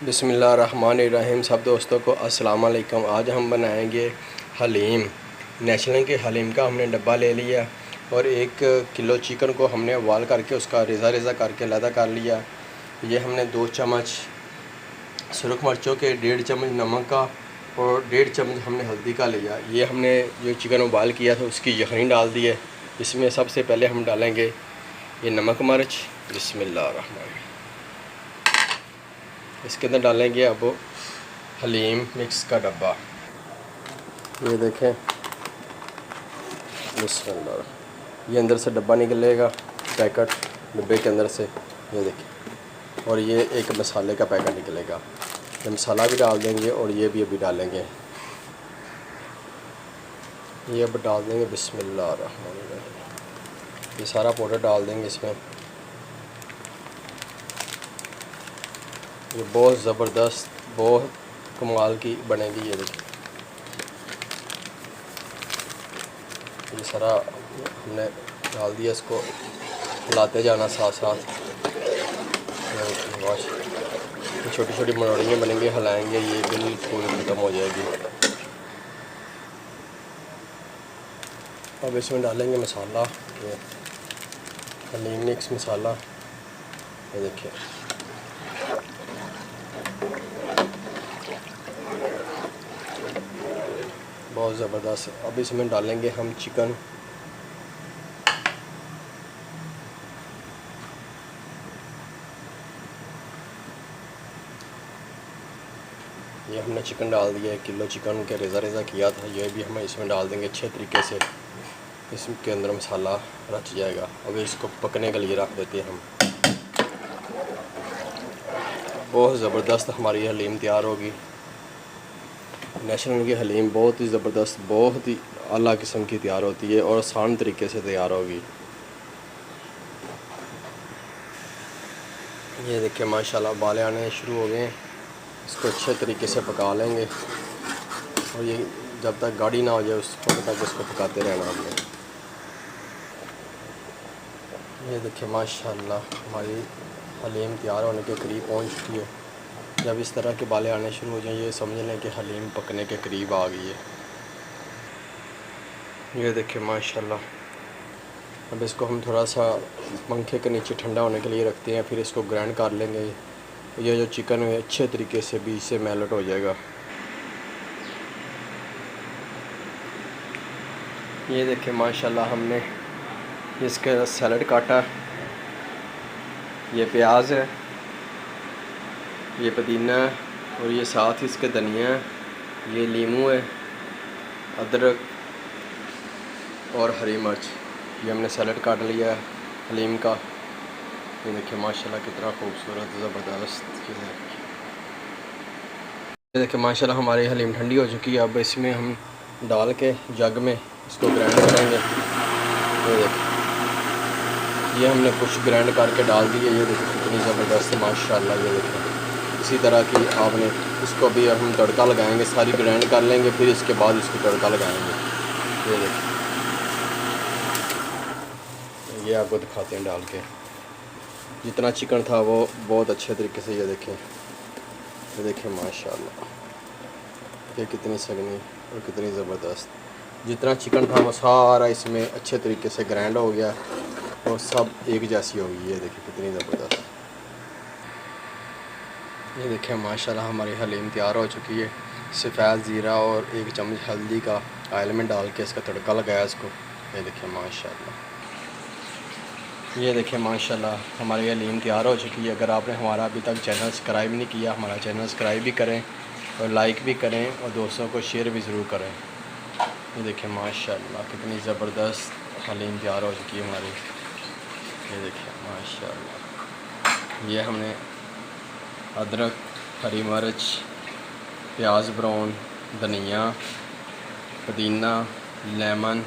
बिस्मिल्लाहिर्रहमानिर्रहीम। सब दोस्तों को अस्सलाम वालेकुम। आज हम बनाएंगे हलीम। नेशनल के हलीम का हमने डब्बा ले लिया और 1 किलो चिकन को हमने उबाल करके उसका रेज़ा रेज़ा करके लदा कर लिया। ये हमने 2 चम्मच सुरख मिर्चों के, 1.5 चम्मच नमक का और 1.5 चम्मच हमने हल्दी का लिया। ये हमने जो चिकन उबाल किया था उसकी यखनी डाल दी है। इसमें सबसे पहले हम डालेंगे ये नमक मिर्च। बिस्मिल्लाहिर्रहमानिर्रहीम। इसके अंदर डालेंगे अब हलीम मिक्स का डब्बा। ये देखें, बिस्मिल्लाह। ये अंदर से डब्बा निकलेगा, पैकेट डब्बे के अंदर से, ये देखें। और ये एक मसाले का पैकेट निकलेगा। ये मसाला भी डाल देंगे और ये भी अभी डालेंगे। ये अब डाल देंगे बिस्मिल्लाहिर्रहमानिर्रहीम। ये सारा पाउडर डाल देंगे इसमें। ये बहुत ज़बरदस्त, बहुत कमाल की बनेगी। ये देखिए, ये सारा हमने डाल दिया। इसको हिलाते जाना साथ साथ। ये छोटी छोटी मनोड़ियाँ बनेंगी, हिलाएंगे, ये बिल्कुल ख़त्म हो जाएगी। अब इसमें डालेंगे मसाला, ये हलीम मिक्स मसाला। ये देखिए, बहुत ज़बरदस्त। अब इसमें डालेंगे हम चिकन। ये हमने चिकन डाल दिया। 1 किलो चिकन के रेज़ा रेज़ा किया था। ये भी हम इसमें डाल देंगे अच्छे तरीके से। इसके अंदर मसाला रच जाएगा। अब इसको पकने के लिए रख देते हैं हम। बहुत ज़बरदस्त हमारी हलीम तैयार होगी। नेशनल की हलीम बहुत ही ज़बरदस्त, बहुत ही आला किस्म की तैयार होती है और आसान तरीके से तैयार होगी। ये देखिए, माशाल्लाह उबाले आने शुरू हो गए हैं। इसको अच्छे तरीके से पका लेंगे और ये जब तक गाढ़ी ना हो जाए उस वक्त तक इसको पकाते रहना हमने। ये देखिए, माशाल्लाह हमारी हलीम तैयार होने के करीब पहुंच चुकी है। जब इस तरह के बाले आने शुरू हो जाएं, ये समझ लें कि हलीम पकने के करीब आ गई है। ये देखिए माशाल्लाह। अब इसको हम थोड़ा सा पंखे के नीचे ठंडा होने के लिए रखते हैं, फिर इसको ग्राइंड कर लेंगे। ये जो चिकन है अच्छे तरीके से बीच से मेल्ट हो जाएगा। ये देखिए माशाल्लाह, हमने इसका सैलड काटा। ये प्याज है, ये पुदीना है और ये साथ ही इसके धनिया है, ये नींबू है, अदरक और हरी मिर्च। ये हमने सैलड काट लिया है हलीम का। ये देखिए माशाल्लाह कितना खूबसूरत, ज़बरदस्त। ये देखिए माशाल्लाह हमारी हलीम ठंडी हो चुकी है। अब इसमें हम डाल के जग में इसको ग्राइंड करेंगे। ये देखिए, ये हमने कुछ ग्राइंड करके डाल दिए। ये देखिए कितनी ज़बरदस्त माशाल्लाह। ये देखिए, इसी तरह की आपने इसको भी हम तड़का लगाएंगे। सारी ग्राइंड कर लेंगे, फिर इसके बाद इसको तड़का लगाएंगे। ये देखिए, ये आपको दिखाते हैं डाल के। जितना चिकन था वो बहुत अच्छे तरीके से, ये देखें, ये देखें माशाल्लाह, ये कितनी सगनी और कितनी ज़बरदस्त। जितना चिकन था वो सारा इसमें अच्छे तरीके से ग्राइंड हो गया और सब एक जैसी हो गई। ये देखिए कितनी ज़बरदस्त। ये देखें माशाल्लाह हमारी हलीम तैयार हो चुकी है। सफ़ेद ज़ीरा और 1 चम्मच हल्दी का ऑयल में डाल के इसका तड़का लगाया इसको। ये देखें माशाल्लाह। ये देखें माशाल्लाह हमारी हलीम तैयार हो चुकी है। अगर आपने हमारा अभी तक चैनल सब्सक्राइब नहीं किया, हमारा चैनल सब्सक्राइब भी करें और लाइक भी करें और दोस्तों को शेयर भी ज़रूर करें। ये देखें माशाल्लाह कितनी ज़बरदस्त हलीम तैयार हो चुकी है हमारी। ये देखिए माशाल्लाह। ये हमने अदरक, हरी मिर्च, प्याज ब्राउन, धनिया, पुदीना, लेमन,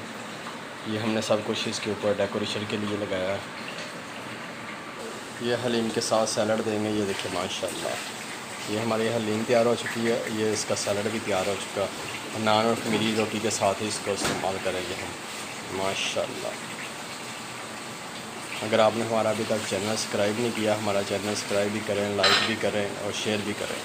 ये हमने सब कुछ इसके ऊपर डेकोरेशन के लिए लगाया है। ये हलीम के साथ सैलड देंगे। ये देखिए माशाल्लाह, ये हमारी हलीम तैयार हो चुकी है। ये इसका सैलड भी तैयार हो चुका। नान और खमीरी रोटी के साथ ही इसको इस्तेमाल करेंगे हम। माशाल्लाह अगर आपने हमारा अभी तक चैनल सब्सक्राइब नहीं किया, हमारा चैनल सब्सक्राइब भी करें, लाइक भी करें और शेयर भी करें।